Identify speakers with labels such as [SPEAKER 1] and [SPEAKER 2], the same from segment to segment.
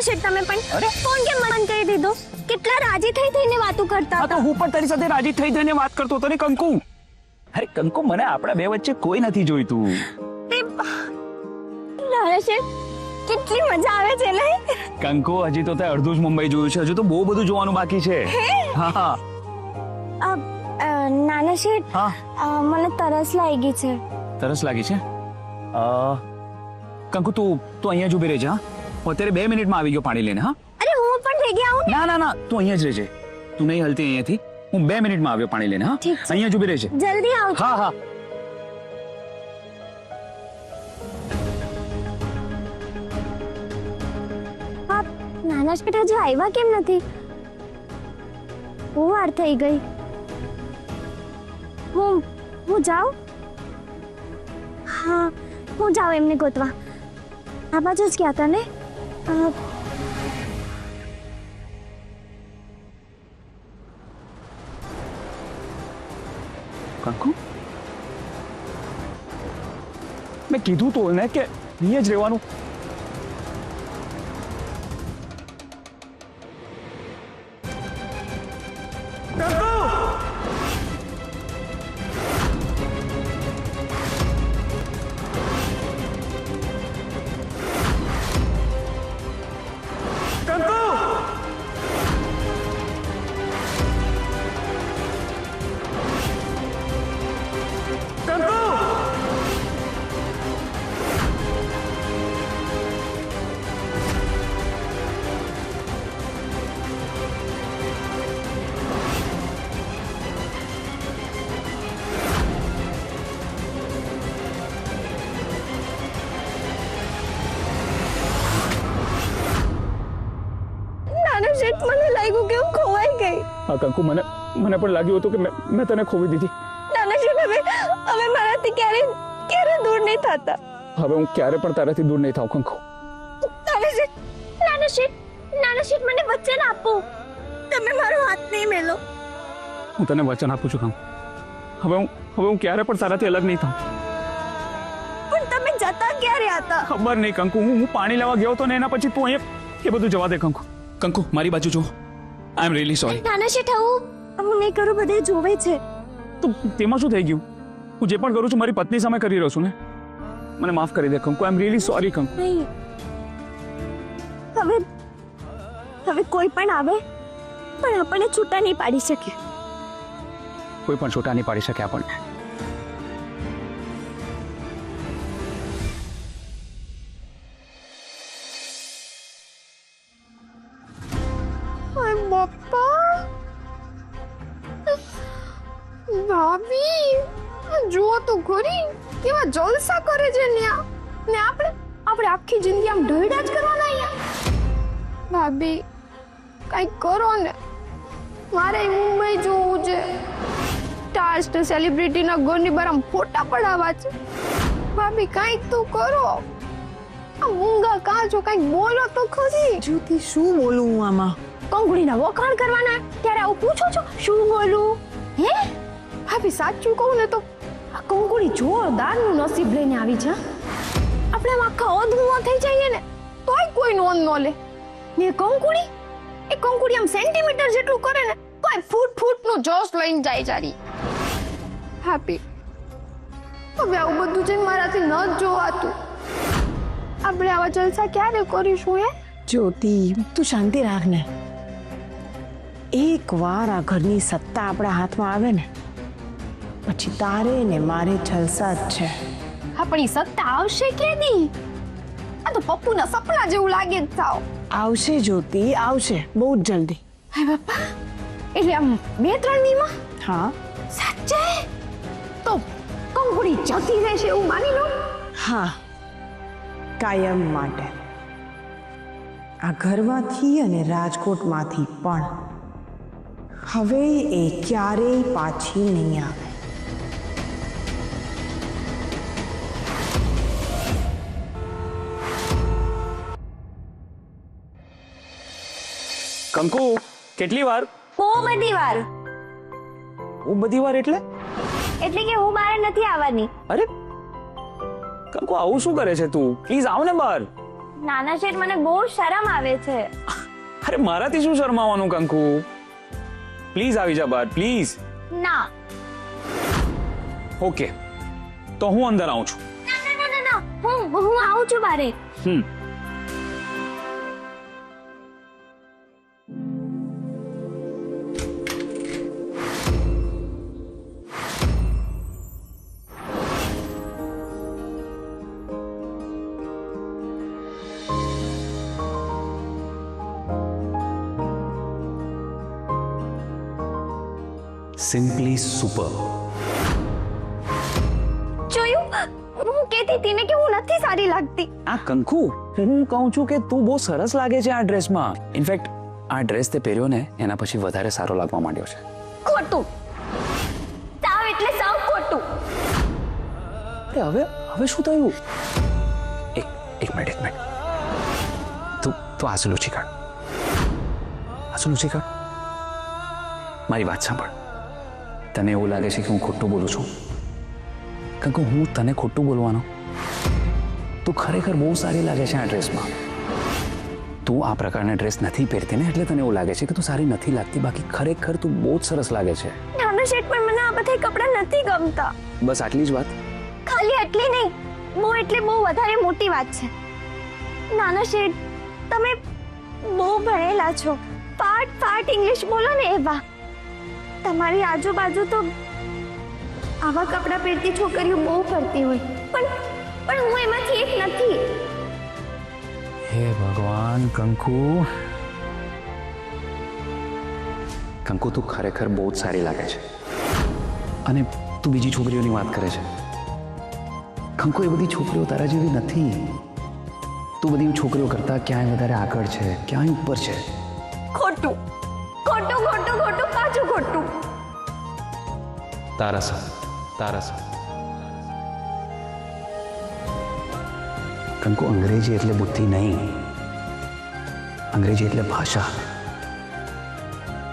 [SPEAKER 1] નાના શેઠ તમે પણ ફોન કેમ બંધ કરી દીધો? કેટલા રાજી થઈને વાતો કરતા
[SPEAKER 2] હા તો હું પણ તારી સાથે રાજી થઈને વાત કરતો હતો ને કંકુ. અરે કંકુ, મને આપણા બે વચ્ચે કોઈ નથી જોઈતું.
[SPEAKER 1] નાના શેઠ કેટલી મજા આવે છે ને.
[SPEAKER 2] કંકુ, હજી તો તે અડધું જ મુંબઈ જોયું છે, હજુ તો બહુ બધું જોવાનું બાકી છે. હા હા.
[SPEAKER 1] નાના શેઠ, મને તરસ લાગી છે.
[SPEAKER 2] તરસ લાગી છે? કંકુ, તું અહીંયા જ ઊભી રહેજે. હા, હું અત્યારે 2 મિનિટમાં આવી ગયો પાણી લઈને. હા,
[SPEAKER 1] અરે હું પણ થઈ ગયા હું.
[SPEAKER 2] ના ના ના, તું અહીંયા જ રહેજે. તું નહીં હલતી અહીંયાથી. હું 2 મિનિટમાં આવ્યો પાણી લઈને. હા, અહીંયા જ ઊભી રહેજે.
[SPEAKER 1] જલ્દી આવજો.
[SPEAKER 2] હા હા.
[SPEAKER 1] નાના શેઠ હજુ આવ્યા કેમ નથી? બહુ વાર થઈ ગઈ. હું જાઉં? હા, હું જાઉં એમને ગોતવા. આ બાજુ જ ગયા હતા ને?
[SPEAKER 2] કંકુ, મેં કીધું તો ને કે અહીંયા જ રહેવાનું.
[SPEAKER 1] મને લાગ્યું કે હું ખોવાઈ ગઈ.
[SPEAKER 2] હા કંકુ, મને પણ લાગ્યું હતું કે મેં તને ખોવી દીધી.
[SPEAKER 1] નાના શેઠ, હવે મારાથી ક્યારે દૂર નહીં થતા.
[SPEAKER 2] હવે હું ક્યારે પણ તારાથી દૂર નહીં થાઉં કંકુ.
[SPEAKER 1] નાના શેઠ મને વચન આપો. તમે મારો હાથ નહીં મેલો.
[SPEAKER 2] હું તને વચન આપું છું કંકુ. હવે હું ક્યારે પણ તારાથી અલગ નહીં થાઉં.
[SPEAKER 1] પણ તમે જતા ક્યારે હતા?
[SPEAKER 2] ખબર નહીં કંકુ, હું પાણી લેવા ગયો હતો ને એના પછી તું અહીંયા એ બધું જવા દે કંકુ. કંકુ, મારી બાજુ જો. આઈ એમ રિયલી સોરી.
[SPEAKER 1] નાના શેઠ, હું નહીં કરું, બધે જોવે છે.
[SPEAKER 2] તો તેમાં શું થઈ ગયું? હું જે પણ કરું છું મારી પત્ની સામે કરી રહ્યો છું ને. મને માફ કરી દે કંકુ. આઈ એમ રિયલી સોરી કંકુ.
[SPEAKER 1] નહીં, હવે કોઈ પણ આવે પણ આપણને છૂટા નહીં પાડી શકે.
[SPEAKER 2] કોઈ પણ છૂટા નહીં પાડી શકે આપણને.
[SPEAKER 3] બાપા, ભાભી જુઓ તો ખરી કેવા જલસા કરે છે ને આપણે આખી જિંદગી આમ ઢળ્યા જ કરવાના અહીંયા. ભાભી કંઈક કરો ને, મારે મુંબઈ જોવું છે. સ્ટાર સેલિબ્રિટીના ઘરની બહાર આમ ફોટા પડાવવા છે. ભાભી કંઈક તો કરો. આ મૂંગા કાચો કંઈક બોલો તો ખરી.
[SPEAKER 4] જ્યોતિ, શું બોલું હું આમાં?
[SPEAKER 1] કંકુડીના વખાણ કરવાના ત્યારે આવું પૂછો છો? શું બોલું? હે
[SPEAKER 3] ભાભી, સાચું કહું ને તો
[SPEAKER 1] આ કંકુડી જોરદારનું નસીબ લઈને આવી છે. આપણે આમ આખા ઓધમાં થઈ જઈએ ને
[SPEAKER 3] તોય કોઈ નોંધ ન લે.
[SPEAKER 1] ને કંકુડી આમ સેન્ટીમીટર જેટલું કરે ને
[SPEAKER 3] તોય ફૂટનું જોશ લઈને જાય જારી. ભાભી, હવે આવું બધું છે મારાથી ન જ જોવાતું. આપણે આવા જલસા ક્યારે કરીશું?
[SPEAKER 4] જ્યોતિ, તું શાંતિ રાખ ને. એક વાર આ ઘરની સત્તા આપણા હાથમાં આવે ને પછી તારે ને મારે જલસા જ છે.
[SPEAKER 3] હા, પણ ઈ સત્તા આવશે કે નહીં? આ તો પપ્પુના સપના જેવું લાગે જ થાવ.
[SPEAKER 4] આવશે જ્યોતિ, આવશે બહુ જ જલ્દી.
[SPEAKER 3] હે બાપા, એટલે આમ 2-3 દીમાં?
[SPEAKER 4] હા.
[SPEAKER 3] સાચે? તો કંકુડી જતી રહેશે એવું માની લો.
[SPEAKER 4] હા, કાયમ માટે. આ ઘરમાંથી અને રાજકોટમાંથી પણ હવે એ ક્યારેય પાછી નહીં આવે.
[SPEAKER 2] કંકુ, કેટલી વાર?
[SPEAKER 1] બહુ બધી વાર.
[SPEAKER 2] બહુ બધી વાર એટલે
[SPEAKER 1] કે હું બહાર નથી આવવાની.
[SPEAKER 2] અરે કંકુ, આવું શું કરે છે તું? પ્લીઝ આવ ને બહાર.
[SPEAKER 1] નાના શેઠ મને બહુ શરમ આવે છે.
[SPEAKER 2] અરે મારાથી શું શરમાવાનું કંકુ? પ્લીઝ આવી જા બહાર, પ્લીઝ.
[SPEAKER 1] ના
[SPEAKER 2] ઓકે, તો હું અંદર આવું છું.
[SPEAKER 1] ના ના ના ના, હું આવું છું બારે.
[SPEAKER 2] Simply super.
[SPEAKER 1] જોયું, હું કહેતી હતી ને કે હું નથી સારી લાગતી.
[SPEAKER 2] આ કંકુ, હું કહું છું કે તું બહુ સરસ લાગે છે આ ડ્રેસમાં. ઇનફેક્ટ આ ડ્રેસ તે પહેર્યો ને એના પછી વધારે સારો લાગવા માંડ્યો છે.
[SPEAKER 1] ખોટું. સાવ એટલે સાવ ખોટું.
[SPEAKER 2] અરે હવે હવે શું થયું? એક મિનિટ. તું આંસુ લૂછી કાઢ. મારી વાત સાંભળ. તને એવું લાગે છે કે હું ખોટું બોલું છું? કંકુ, હું તને ખોટું બોલવાનો? તું ખરેખર બહુ સારી લાગે છે આ ડ્રેસમાં. તું આ પ્રકારના ડ્રેસ નથી પહેરતી ને એટલે તને એવું લાગે છે કે તું સારી નથી લાગતી. બાકી ખરેખર તું બહુ જ સરસ લાગે છે.
[SPEAKER 1] નાના શેઠ, પણ મને આ બધા કપડાં નથી ગમતા.
[SPEAKER 2] બસ આટલી જ વાત?
[SPEAKER 1] ખાલી આટલી નહીં, બહુ એટલે બહુ વધારે મોટી વાત છે. નાના શેઠ, તમે બહુ ભણેલા છો, ફાટ ઇંગ્લિશ બોલો ને એવા. તમારી આજુબાજુ તો આવા કપડાં પહેરતી છોકરીઓ બહુ ફરતી હોય, પણ હું એમાંથી એક નથી.
[SPEAKER 2] હે ભગવાન. કંકુ, તું ખરેખર બહુ જ સારી લાગે છે. અને તું બીજી છોકરીઓની વાત કરે છે. કંકુ, એ બધી છોકરીઓ તારા જેવી નથી. તું બધી છોકરીઓ કરતા ક્યાંય વધારે આગળ છે, ક્યાંય ઉપર છે.
[SPEAKER 1] ખોટું, પાછું ખોટું.
[SPEAKER 2] તારા સમ. કંકુ, અંગ્રેજી એટલે બુદ્ધિ નહીં, અંગ્રેજી એટલે ભાષા.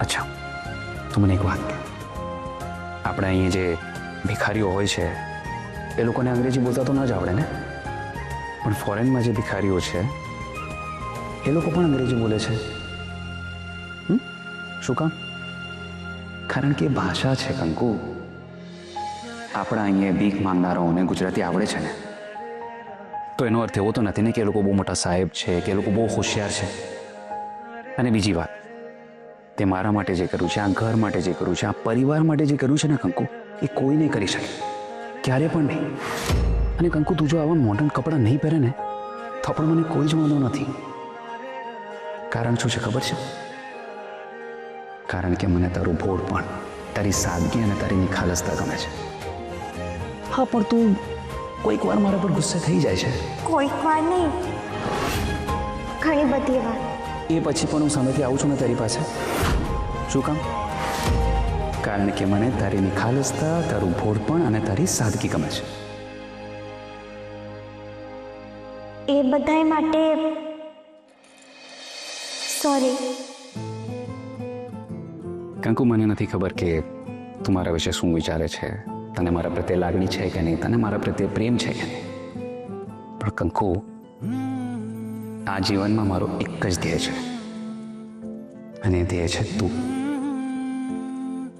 [SPEAKER 2] અચ્છા, તું મને એક વાત કહે. આપણે અહીંયા જે ભિખારીઓ હોય છે એ લોકોને અંગ્રેજી બોલતા તો ન જ આવડે ને? પણ ફોરેનમાં જે ભિખારીઓ છે એ લોકો પણ અંગ્રેજી બોલે છે. શું કામ? કારણ કે ભાષા છે કંકુ. આપણા અહીંયા ભીખ માંગનારાઓને ગુજરાતી આવડે છે ને, તો એનો અર્થ એવો તો નથી ને કે એ લોકો બહુ મોટા સાહેબ છે, કે એ લોકો બહુ હોશિયાર છે. અને બીજી વાત, તે મારા માટે જે કર્યું છે, આ ઘર માટે જે કર્યું છે, આ પરિવાર માટે જે કર્યું છે ને કંકુ, એ કોઈ નહીં કરી શકે, ક્યારે પણ નહીં. અને કંકુ, તું જો આવા મોડર્ન કપડાં નહીં પહેરે ને તો પણ મને કોઈ જ વાંધો નથી. કારણ શું છે ખબર છે? કારણ કે મને તારું ભોળ પણ, તારી સાદગી અને તારી નિખાલસતા ગમે છે. હા, પણ તું કોઈક વાર મારા પર ગુસ્સે થઈ જાય છે.
[SPEAKER 1] કોઈક વાર નહીં, ઘણી બધી વાર.
[SPEAKER 2] એ પછી પણ હું સામેથી આવું છું ને તારી પાસે. શું કામ? કારણ કે મને તારી નિખાલસતા, તારું ભોળપણ અને તારી સાદગી ગમે છે.
[SPEAKER 1] એ બધાય માટે સોરી.
[SPEAKER 2] કંકુ, મને નથી ખબર કે તું મારા વિશે શું વિચારે છે, તને મારા પ્રત્યે લાગણી છે કે નહીં, તને મારા પ્રત્યે પ્રેમ છે કે નહીં. પણ કંકુ, આ જીવનમાં મારો એક જ ધ્યેય છે, અને એ ધ્યેય છે તું.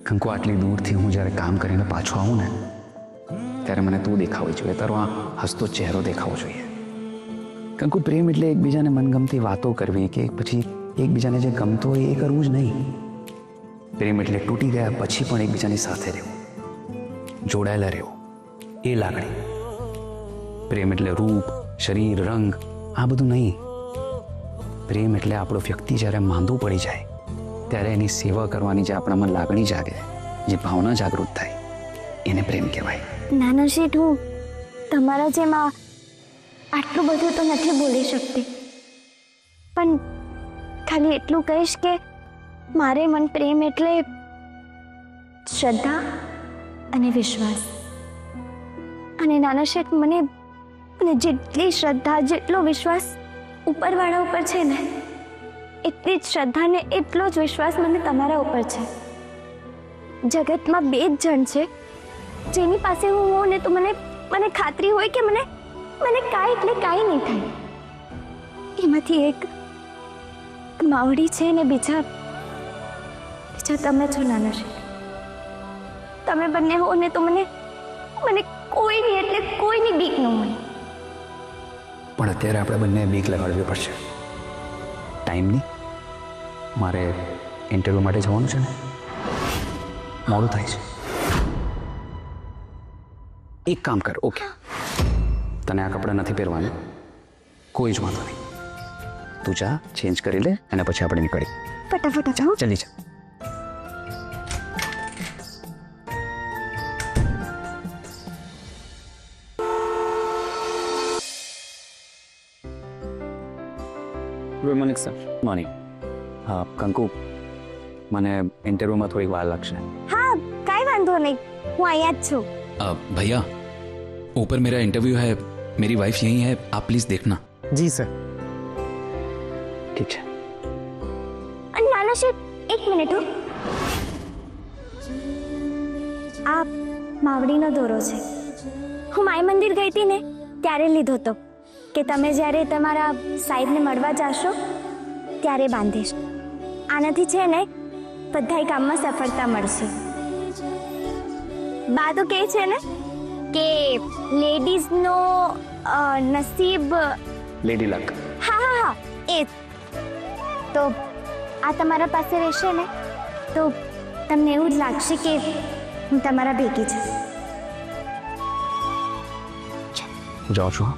[SPEAKER 2] કંકુ, આટલી દૂરથી હું જ્યારે કામ કરીને પાછો આવું ને ત્યારે મને તું દેખાવું જોઈએ, તારો આ હસતો ચહેરો દેખાવો જોઈએ. કંકુ, પ્રેમ એટલે એકબીજાને મનગમતી વાતો કરવી કે પછી એકબીજાને જે ગમતો હોય એ કરવું જ નહીં. પ્રેમ એટલે તૂટી ગયા પછી પણ એકબીજાની સાથે રહેવું, જોડાયેલા રહેવું, એ લાગણી. પ્રેમ એટલે રૂપ, શરીર, રંગ, આ બધું નહીં. પ્રેમ એટલે આપણો વ્યક્તિ જ્યારે માંદું પડી જાય ત્યારે એની સેવા કરવાની જે આપણામાં લાગણી જાગે, જે ભાવના જાગૃત થાય, એને પ્રેમ કહેવાય.
[SPEAKER 1] નાના શેઠ, હું તમારા જેમ આટલું બધું તો નથી બોલી શકતી, પણ ખાલી એટલું કહીશ કે મારે મન પ્રેમ એટલે શ્રદ્ધા અને વિશ્વાસ. અને નાના શેઠ, મને જેટલી શ્રદ્ધા, જેટલો વિશ્વાસ ઉપરવાળા ઉપર છે ને, એટલી જ શ્રદ્ધા ને એટલો જ વિશ્વાસ મને તમારા ઉપર છે. જગતમાં બે જ જણ છે જેની પાસે હું હોઉં ને તો મને ખાતરી હોય કે મને કાંઈ એટલે કાંઈ નહીં થાય. એમાંથી એક માવડી છે ને બીજા તમે છો નાના શેઠ. તમે બંને હો ને તો મને કોઈની એટલે કોઈની બીક ન હોય.
[SPEAKER 2] પણ અત્યારે આપણે બંને બીક લગાડવી પડશે. ટાઈમની મારે ઇન્ટરવ્યૂ માટે જવાનું છે ને, મોડું થાય છે. એક કામ કર, ઓકે, તને આ કપડાં નથી પહેરવાનું, કોઈ જ વાંધો નહીં. તું જા, ચેન્જ કરી લે અને પછી આપણે નીકળી.
[SPEAKER 1] ફટાફટ જાઓ.
[SPEAKER 2] જલ્દી જા. Good morning sir. મોર્નિંગ. હા કંકુ, મને ઇન્ટરવ્યૂમાં થોડીક વાર લાગશે.
[SPEAKER 1] હા, કાંઈ વાંધો નહીં, હું અહીંયા જ છું.
[SPEAKER 5] भैया ऊपर मेरा इंटरव्यू है, मेरी वाइफ यहीं है, आप प्लीज देखना.
[SPEAKER 6] जी सर.
[SPEAKER 2] ઠીક છે.
[SPEAKER 1] અને નાના શેઠ, એક મિનિટ હો. આ માવડીનો દોરો છે. હું માય મંદિર ગઈ હતી ને ત્યારે લીધો હતો કે તમે જ્યારે તમારા સાહેબને મળવા જાશો ત્યારે બાંધીશ. આનાથી છે ને બધાય કામમાં સફળતા મળશે. બા તો કહે છે ને કે લેડીઝનો નસીબ.
[SPEAKER 2] લેડી લક.
[SPEAKER 1] હા હા હા, એ તો આ તમારા પાસે રહેશે ને તો તમને એવું જ લાગશે કે હું તમારા ભેગી છું.
[SPEAKER 2] હું જાઉં છું.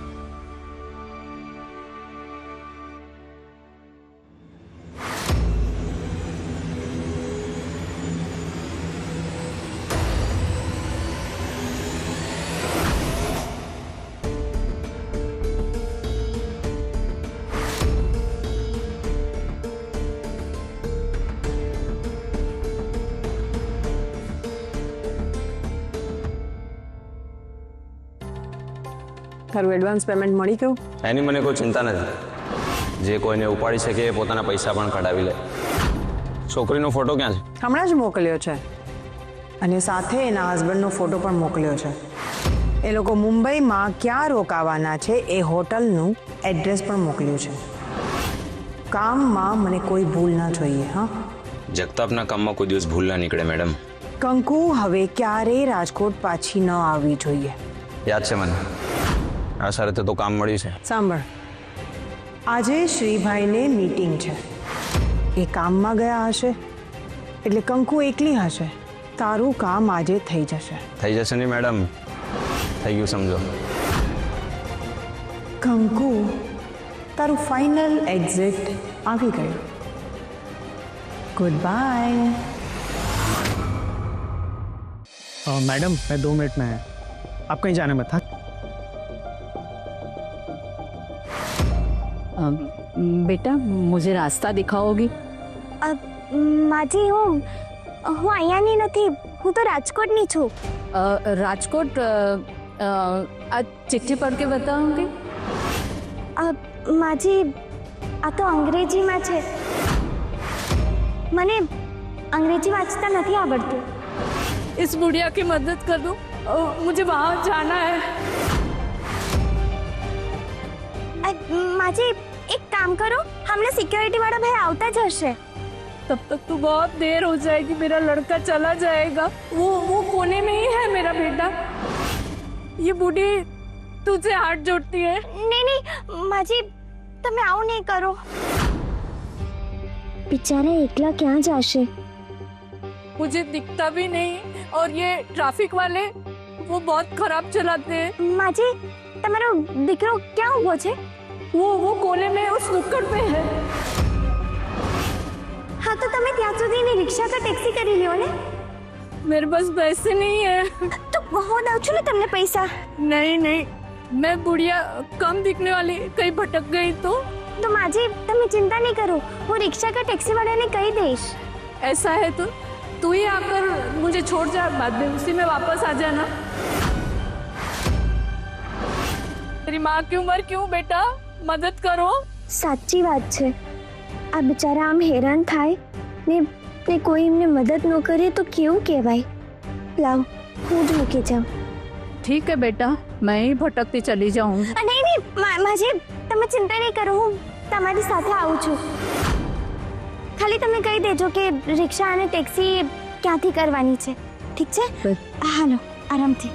[SPEAKER 4] તારું એડવાન્સ પેમેન્ટ મળી ગયું?
[SPEAKER 7] એની મને કોઈ ચિંતા નથી. જે કોઈને ઉપાડી શકે એ પોતાના પૈસા પણ કઢાવી લે. છોકરીનો ફોટો ક્યાં છે?
[SPEAKER 4] હમણાં જ મોકલ્યો છે અને સાથે એના હસબન્ડનો ફોટો પણ મોકલ્યો છે. એ લોકો મુંબઈમાં ક્યાં રોકાવાના છે એ હોટલનું એડ્રેસ પણ મોકલ્યું છે. કામમાં મને કોઈ ભૂલ ના જોઈએ. હા,
[SPEAKER 7] જગતાપના કામમાં કોઈ દિવસ ભૂલ ના નીકળે મેડમ.
[SPEAKER 4] કંકુ હવે ક્યારેય રાજકોટ પાછી ન આવવી જોઈએ.
[SPEAKER 7] યાદ છે મને. આ સાથે તો કામ મળ્યું છે.
[SPEAKER 4] સાંભળ, આજે શ્રીભાઈને મીટિંગ છે. એ કામમાં ગયા હશે એટલે કંકુ એકલી હશે. તારું કામ આજે થઈ જશે.
[SPEAKER 7] થઈ જશે નહીં મેડમ, થઈ ગયું સમજો.
[SPEAKER 4] કંકુ, તારું ફાઇનલ એક્ઝિટ આવી ગયું. Good bye.
[SPEAKER 6] मैडम मैं 2 मिनट में है, आप कहीं जाने मत. हाँ
[SPEAKER 8] बेटा मुझे रास्ता दिखाओगी?
[SPEAKER 1] માજી, હું અહીંયાની નથી, હું તો રાજકોટની છું.
[SPEAKER 8] राजकोट आज चिट्ठी पढ़ के बताऊंगी.
[SPEAKER 1] માજી, આ તો અંગ્રેજીમાં છે. મને અંગ્રેજી વાંચતા નથી આવડતું.
[SPEAKER 8] इस बुढ़िया की मदद कर दो, मुझे वहाँ जाना है.
[SPEAKER 1] માજી, એક કામ કરો, હમણાં સિક્योरिटी वाला भाई આવતા જ હશે.
[SPEAKER 8] तब तक तो बहुत देर हो जाएगी, मेरा लड़का चला जाएगा. वो कोने में ही है मेरा बेटा. ये बूढ़ी तुझे हाथ जोड़ती है.
[SPEAKER 1] નહીં નહીં માજી, તમે આવું નહીં કરો. બિચારા એકલા ક્યાં જશે?
[SPEAKER 8] मुझे दिखता भी नहीं, और ये ट्रैफिक वाले वो बहुत खराब चलाते हैं.
[SPEAKER 1] માજી, તમારો દીકરો ક્યાં ઊભો છે?
[SPEAKER 8] वो कोने में उस नुक्कड़ पे है.
[SPEAKER 1] હા, તો તમે ત્યાં સુધીની રિક્ષા કે ટેક્સી કરી લ્યો ને.
[SPEAKER 8] मेरे पास पैसे नहीं है.
[SPEAKER 1] તો હું દઉં છું ને તમને પૈસા.
[SPEAKER 8] नहीं नहीं, मैं बुढ़िया कम दिखने वाली कहीं भटक गई तो.
[SPEAKER 1] તો માજી, તમે ચિંતા નહીં કરો, હું રિક્ષા કે ટેક્સી વાળાને કહી દઈશ.
[SPEAKER 8] ऐसा है तो तू ही आकर मुझे छोड़ जा, बाद में उसी में वापस आ जाना. तेरी माँ की उम्र क्यों बेटा, मदद करो.
[SPEAKER 1] સાચી વાત છે. આ બિચારા આમ હેરાન થાય ને કોઈ એમને મદદ ન કરે તો કેવું કહેવાય. લાવ, હું જ મૂકી જાઉં.
[SPEAKER 8] ठीक है बेटा, मैं ही भटकती चली जाऊंगी.
[SPEAKER 1] નહીં નહીં માજી, તમે ચિંતા નહીં કરો, હું તમારી સાથે આવું છું. ખાલી તમે કહી દેજો કે રિક્ષા અને ટેક્સી ક્યાંથી કરવાની છે. ઠીક છે? હાલો, આરામથી.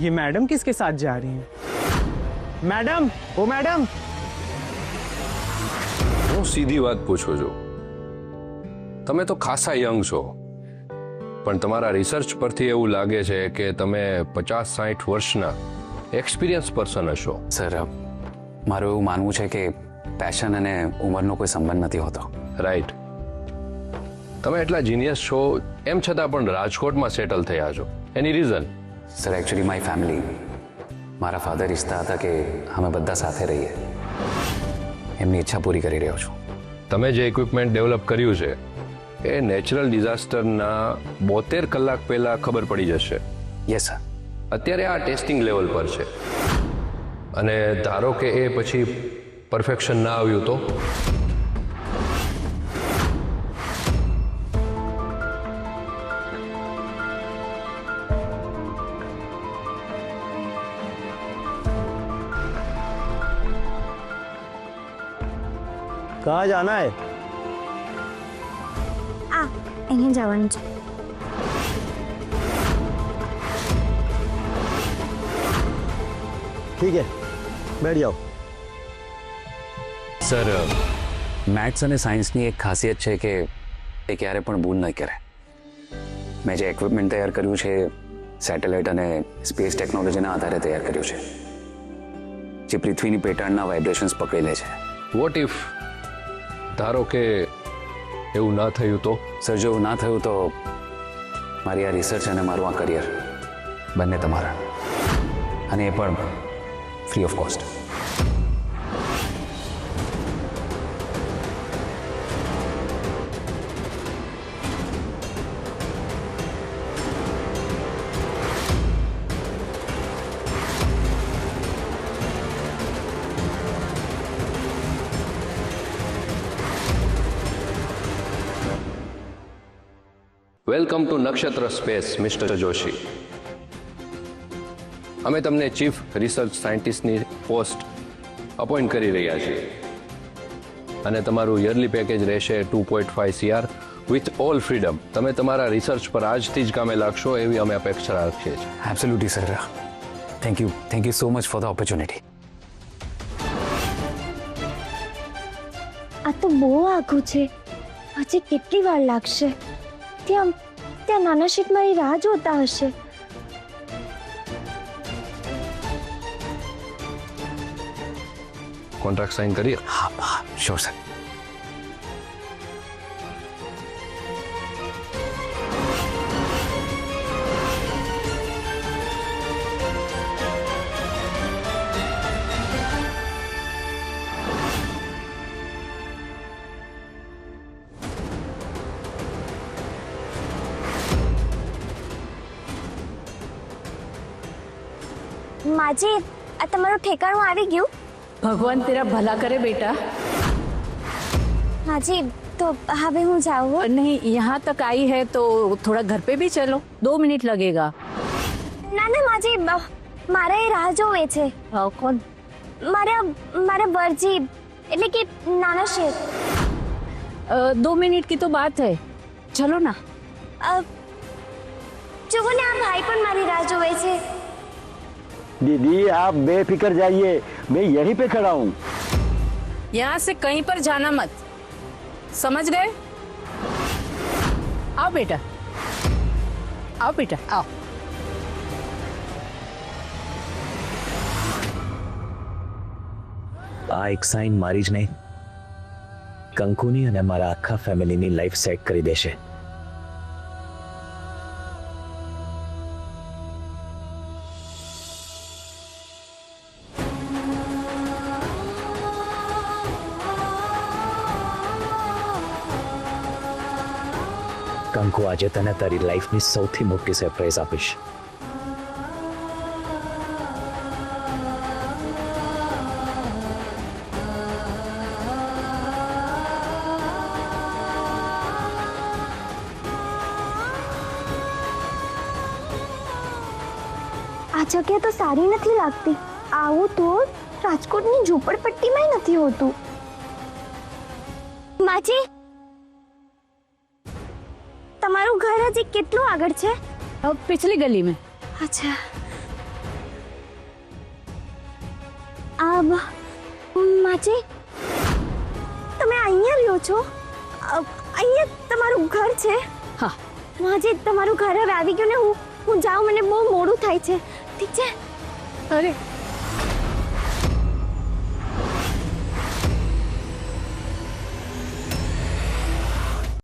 [SPEAKER 6] ये मैडम किसके साथ जा रही हैं? मैडम, ओ मैडम.
[SPEAKER 9] હું સીધી વાત પૂછું છું. તમે તો ખાસા યંગ છો, પણ તમારા રિસર્ચ પરથી એવું લાગે છે કે તમે 50-60 વર્ષના એક્સપિરિયન્સ પર્સન હશો.
[SPEAKER 2] સર, મારું એવું માનવું છે કે પેશન અને ઉંમરનો કોઈ સંબંધ નથી હોતો.
[SPEAKER 9] રાઈટ. તમે એટલા જીનિયસ છો, એમ છતાં પણ રાજકોટમાં સેટલ થયા છો. એની reason?
[SPEAKER 2] Sir, actually my family, મારા ફાધર ઈચ્છતા હતા કે અમે બધા સાથે રહીએ. એમની ઈચ્છા પૂરી કરી રહ્યો છું.
[SPEAKER 9] તમે જે ઇક્વિપમેન્ટ ડેવલપ કર્યું છે એ નેચરલ ડિઝાસ્ટરના 72 કલાક પહેલા ખબર પડી જશે.
[SPEAKER 2] Yes sir.
[SPEAKER 9] અત્યારે આ ટેસ્ટિંગ લેવલ પર છે, અને ધારો કે એ પછી પરફેક્શન ના આવ્યું તો?
[SPEAKER 6] कहाँ जाना है?
[SPEAKER 1] અહીંયા જવાનું છે.
[SPEAKER 6] ठीक है, बैठ जाओ.
[SPEAKER 2] સર, મેથ્સ અને સાયન્સની એક ખાસિયત છે કે એ ક્યારે પણ ભૂલ નહીં કરે. મેં જે ઇક્વિપમેન્ટ તૈયાર કર્યું છે સેટેલાઇટ અને સ્પેસ ટેકનોલોજીના આધારે તૈયાર કર્યું છે, જે પૃથ્વીની પેટર્નના વાઇબ્રેશન્સ પકડી લે છે.
[SPEAKER 9] વોટ ઇફ ધારો કે એવું ના થયું તો?
[SPEAKER 2] સર, જો એવું ના થયું તો મારી આ રિસર્ચ અને મારું આ કરિયર બંને તમારા, અને એ પણ free of cost.
[SPEAKER 9] Welcome to નક્ષત્ર સ્પેસ, મિસ્ટર જોશી. અમે તમને ચીફ રિસર્ચ સાયન્ટિસ્ટની પોસ્ટ અપોઇન્ટ કરી રહ્યા છીએ, અને તમારું યરલી પેકેજ રહેશે 2.5 CR વિથ ઓલ ફ્રીડમ. તમે તમારા રિસર્ચ પર આજથી જ કામે લાગશો એવી અમે અપેક્ષા રાખીએ છીએ.
[SPEAKER 2] Absolutely sir. Thank you so much for the opportunity.
[SPEAKER 1] આ તો બહુ આઘું છે. હજી કેટલી વાર લાગશે? ત્યાં નાના શેઠ મારી રાહ જોતા હશે.
[SPEAKER 9] કોન્ટ્રાક્ટ સાઇન કરીએ?
[SPEAKER 2] હા, શ્યોર સર.
[SPEAKER 1] માજી, આ તમારું ઠેકાણું આવી ગયું?
[SPEAKER 8] भगवान तेरा भला करे बेटा.
[SPEAKER 1] માજી, તો હવે હું જાઉં?
[SPEAKER 8] नहीं, यहाँ तक आई है तो थोड़ा घर पे भी चलो, 2 मिनट लगेगा.
[SPEAKER 1] ના ના માજી, મારે રાહ જોવે છે.
[SPEAKER 8] कौन?
[SPEAKER 1] મારા વરજી, એટલે કે નાના શેઠ.
[SPEAKER 8] 2 मिनट की तो बात है, चलो ना.
[SPEAKER 1] જુઓ ને, આ ભાઈ પણ મારી રાહ જોવે છે.
[SPEAKER 10] दीदी आप बेफिक्र जाइए, मैं यहीं पे खड़ा हूँ.
[SPEAKER 8] यहाँ से कहीं पर जाना मत, समझ गए? आओ बेटा, आओ बेटा, आओ.
[SPEAKER 10] આ એક સાઇન મારી જ નહીં, કંકુની અને મારા આખા ફેમિલીની લાઈફ સેટ કરી દેશે. કંકુ, આજે તને તારી લાઈફની સૌથી મોટી સરપ્રાઈઝ આપીશ.
[SPEAKER 1] આ જગ્યા તો સારી નથી લાગતી. આવું તો રાજકોટની ઝૂંપડપટ્ટીમાં નથી હોતું. માજી, તમારું ઘર હજી કેટલું આગળ છે?
[SPEAKER 8] पिछली गली में.
[SPEAKER 1] અચ્છા. આબ માજી, તમે અહીંયા રહ્યો છો? અહીંયા તમારું ઘર છે?
[SPEAKER 8] હા.
[SPEAKER 1] માજી, તમારું ઘર હવે આવી ગયું ને. હું જાઉં, મને બહુ મોડું થાય છે. ઠીક છે?
[SPEAKER 8] अरे